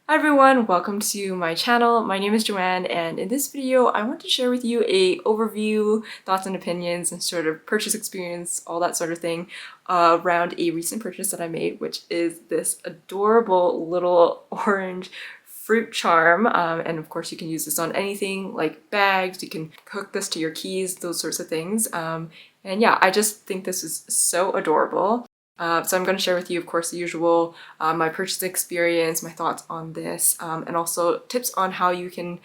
Hi everyone, welcome to my channel. My name is Joanne, and in this video I want to share with you a overview, thoughts and opinions, and sort of purchase experience, all that sort of thing, around a recent purchase that I made, which is this adorable little orange fruit charm. And of course you can use this on anything like bags, you can hook this to your keys, those sorts of things. And yeah, I just think this is so adorable. So I'm going to share with you, of course, the usual, my purchase experience, my thoughts on this, and also tips on how you can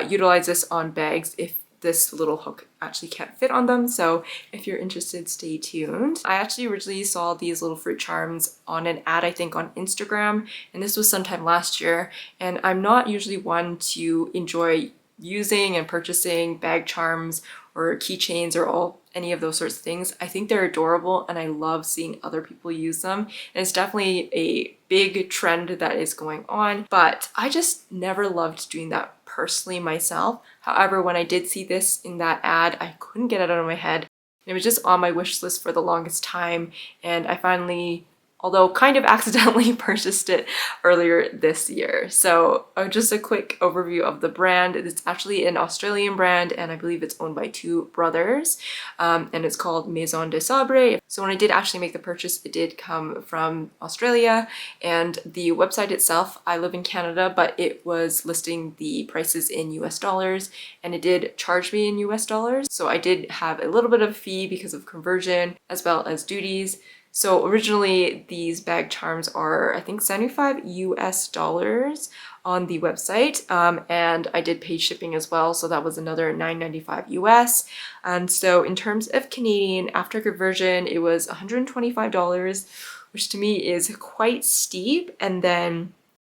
utilize this on bags if this little hook actually can't fit on them. So if you're interested, stay tuned. I actually originally saw these little fruit charms on an ad, I think on Instagram, and this was sometime last year. And I'm not usually one to enjoy using and purchasing bag charms or keychains or any of those sorts of things. I think they're adorable and I love seeing other people use them. And it's definitely a big trend that is going on, but I just never loved doing that personally myself. However, when I did see this in that ad, I couldn't get it out of my head. It was just on my wish list for the longest time, and I finally, although kind of accidentally, purchased it earlier this year. So just a quick overview of the brand. It's actually an Australian brand, and I believe it's owned by two brothers, and it's called Maison de Sabré. So when I did actually make the purchase, it did come from Australia, and the website itself, I live in Canada, but it was listing the prices in US dollars, and it did charge me in US dollars. So I did have a little bit of a fee because of conversion as well as duties. So originally these bag charms are, I think, 75 US dollars on the website, and I did pay shipping as well, so that was another $9.95 US. And so in terms of Canadian, after conversion, it was $125, which to me is quite steep. And then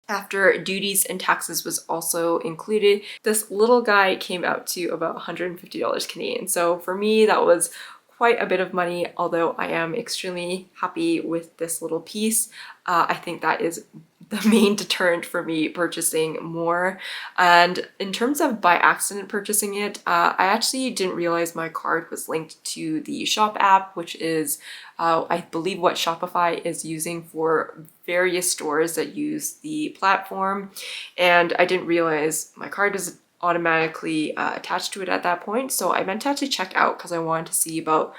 after duties and taxes was also included, this little guy came out to about $150 Canadian. So for me, that was quite a bit of money, although I am extremely happy with this little piece. I think that is the main deterrent for me purchasing more. And in terms of by accident purchasing it, I actually didn't realize my card was linked to the Shop app, which is, I believe, what Shopify is using for various stores that use the platform. And I didn't realize my card is automatically attached to it at that point. So I meant to actually check out because I wanted to see about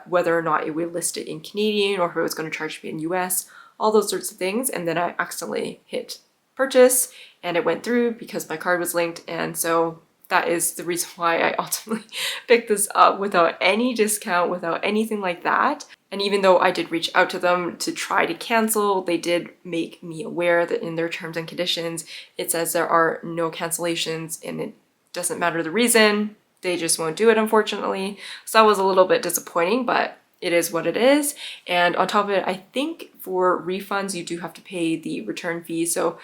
whether or not it would list it in Canadian or if it was going to charge me in US, all those sorts of things. And then I accidentally hit purchase and it went through because my card was linked. And so that is the reason why I ultimately picked this up without any discount, without anything like that. And even though I did reach out to them to try to cancel, they did make me aware that in their terms and conditions, it says there are no cancellations and it doesn't matter the reason. They just won't do it, unfortunately. So that was a little bit disappointing, but it is what it is. And on top of it, I think for refunds, you do have to pay the return fee. So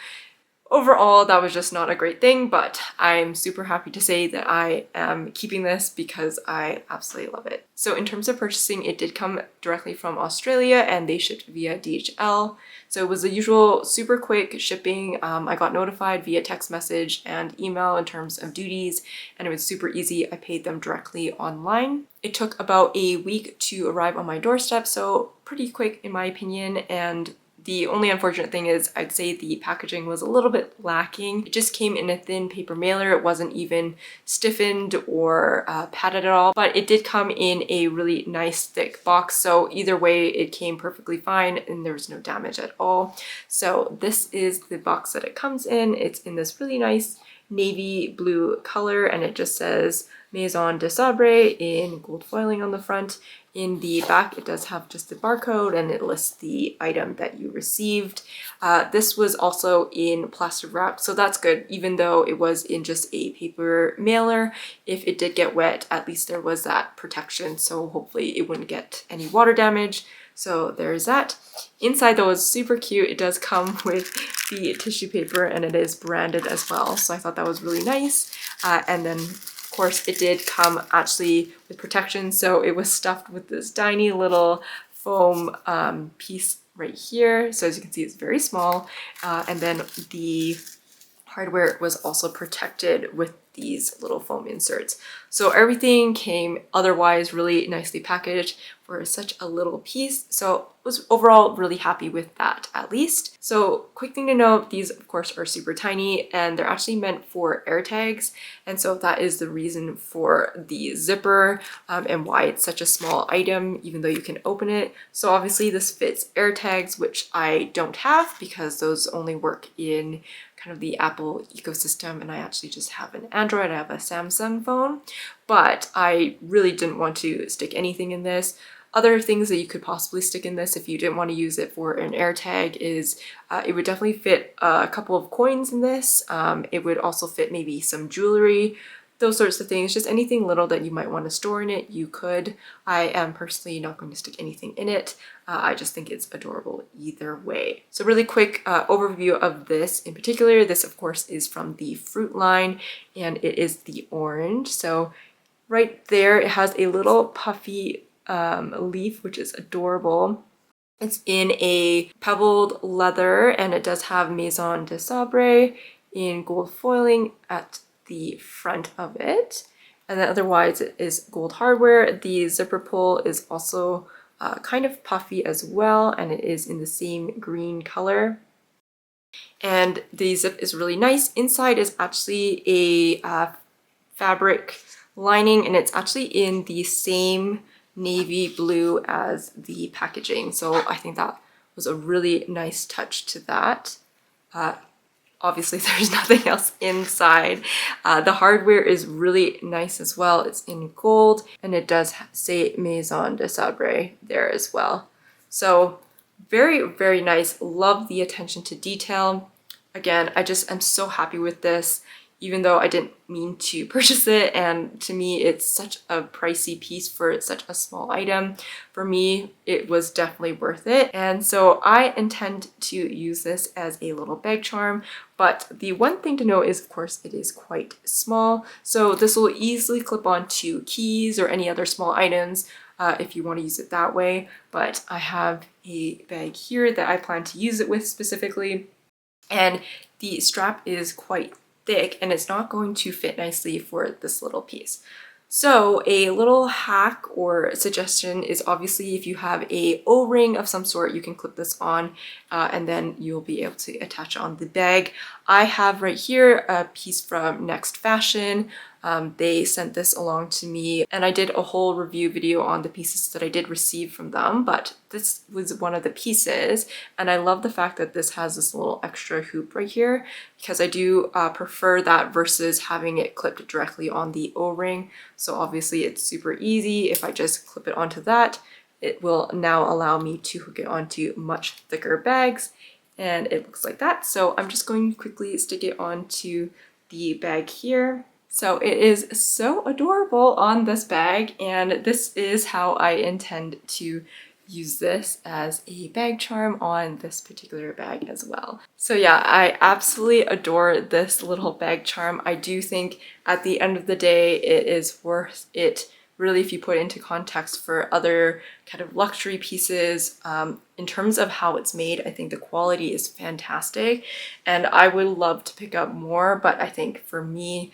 overall, that was just not a great thing, but I'm super happy to say that I am keeping this because I absolutely love it. So in terms of purchasing, it did come directly from Australia and they shipped via DHL. So it was the usual super quick shipping. I got notified via text message and email in terms of duties, and it was super easy. I paid them directly online. It took about a week to arrive on my doorstep, so pretty quick in my opinion. And the only unfortunate thing is I'd say the packaging was a little bit lacking. It just came in a thin paper mailer. It wasn't even stiffened or padded at all, but it did come in a really nice thick box. So either way, it came perfectly fine and there was no damage at all. So this is the box that it comes in. It's in this really nice navy blue color and it just says Maison de Sabré in gold foiling on the front. In the back, it does have just the barcode and it lists the item that you received. This was also in plastic wrap, so that's good. Even though it was in just a paper mailer, if it did get wet, at least there was that protection. So hopefully it wouldn't get any water damage. So there's that. Inside though is super cute. It does come with the tissue paper and it is branded as well. So I thought that was really nice. And then of course, it did come actually with protection, so it was stuffed with this tiny little foam piece right here. So as you can see, it's very small. And then the hardware was also protected with these little foam inserts. So everything came otherwise really nicely packaged for such a little piece. So was overall really happy with that, at least. So quick thing to note, these of course are super tiny and they're actually meant for air tags. And so that is the reason for the zipper and why it's such a small item, even though you can open it. So obviously this fits air tags, which I don't have because those only work in kind of the Apple ecosystem, and I actually just have an Android. I have a Samsung phone, but I really didn't want to stick anything in this. Other things that you could possibly stick in this if you didn't want to use it for an AirTag is it would definitely fit a couple of coins in this. It would also fit maybe some jewelry, those sorts of things. Just anything little that you might want to store in it, you could. I am personally not going to stick anything in it. I just think it's adorable either way. So really quick overview of this in particular. This of course is from the fruit line and it is the orange. So right there it has a little puffy leaf, which is adorable. It's in a pebbled leather and it does have Maison de Sabré in gold foiling at the front of it. And then otherwise it is gold hardware. The zipper pull is also kind of puffy as well, and it is in the same green color. And the zip is really nice. Inside is actually a fabric lining, and it's actually in the same navy blue as the packaging. So I think that was a really nice touch to that. Obviously there's nothing else inside. The hardware is really nice as well. It's in gold and it does say Maison de Sabré there as well. So very, very nice. Love the attention to detail. Again, I just am so happy with this, even though I didn't mean to purchase it, and to me it's such a pricey piece for such a small item. For me, it was definitely worth it, and so I intend to use this as a little bag charm. But the one thing to note is, of course, it is quite small, so this will easily clip onto keys or any other small items if you want to use it that way. But I have a bag here that I plan to use it with specifically, and the strap is quite thick and it's not going to fit nicely for this little piece. So a little hack or suggestion is obviously if you have a O-ring of some sort, you can clip this on and then you'll be able to attach on the bag. I have right here a piece from Next Fashion. They sent this along to me and I did a whole review video on the pieces that I did receive from them, but this was one of the pieces, and I love the fact that this has this little extra hoop right here because I do prefer that versus having it clipped directly on the O-ring. So obviously it's super easy. If I just clip it onto that, it will now allow me to hook it onto much thicker bags, and it looks like that. So I'm just going to quickly stick it onto the bag here. So it is so adorable on this bag, and this is how I intend to use this as a bag charm on this particular bag as well. So yeah, I absolutely adore this little bag charm. I do think at the end of the day, it is worth it really if you put it into context for other kind of luxury pieces. In terms of how it's made, I think the quality is fantastic and I would love to pick up more, but I think for me,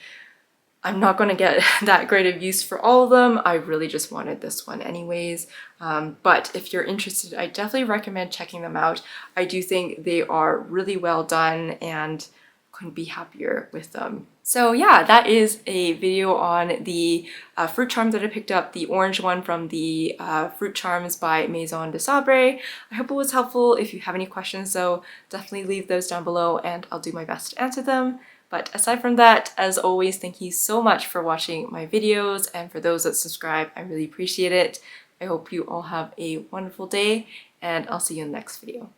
I'm not going to get that great of use for all of them. I really just wanted this one anyways. But if you're interested, I definitely recommend checking them out. I do think they are really well done and couldn't be happier with them. So yeah, that is a video on the fruit charm that I picked up, the orange one from the Fruit Charms by Maison de Sabré. I hope it was helpful. If you have any questions though, definitely leave those down below and I'll do my best to answer them. But aside from that, as always, thank you so much for watching my videos, and for those that subscribe, I really appreciate it. I hope you all have a wonderful day, and I'll see you in the next video.